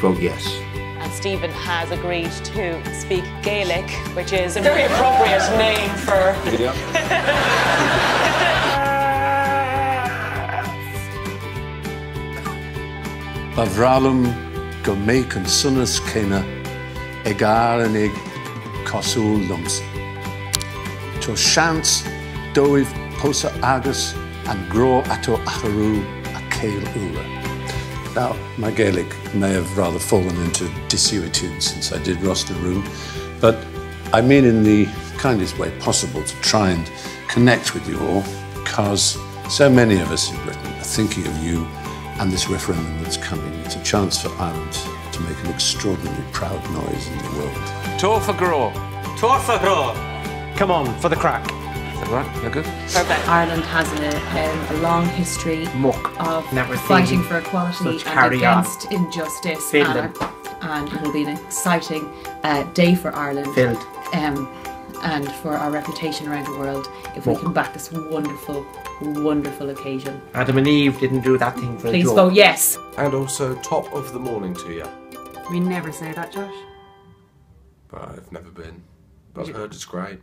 vote yes. And Stephen has agreed to speak Gaelic, which is a very appropriate name for... Bavralum go make and sunnas kena egar and eg cosul lums. To chance doiv posa agus and grow ato acharu a kale ura. Now, my Gaelic may have rather fallen into desuetude since I did roster room, but I mean in the kindest way possible to try and connect with you all, because so many of us in Britain are thinking of you and this referendum that's coming. It's a chance for Ireland to make an extraordinarily proud noise in the world. Tor for grow. Tor for grow. Come on, for the crack. Is that right? You're good? Perfect. Ireland has a long history of Never fighting seen for equality such and carry on. against injustice. Filled And it will be an exciting day for Ireland. Filled. And for our reputation around the world if we can back this wonderful, wonderful occasion. Adam and Eve didn't do that thing for a joke. Please vote yes. And also top of the morning to you. We never say that, Josh. But I've never been. But I've heard it's great.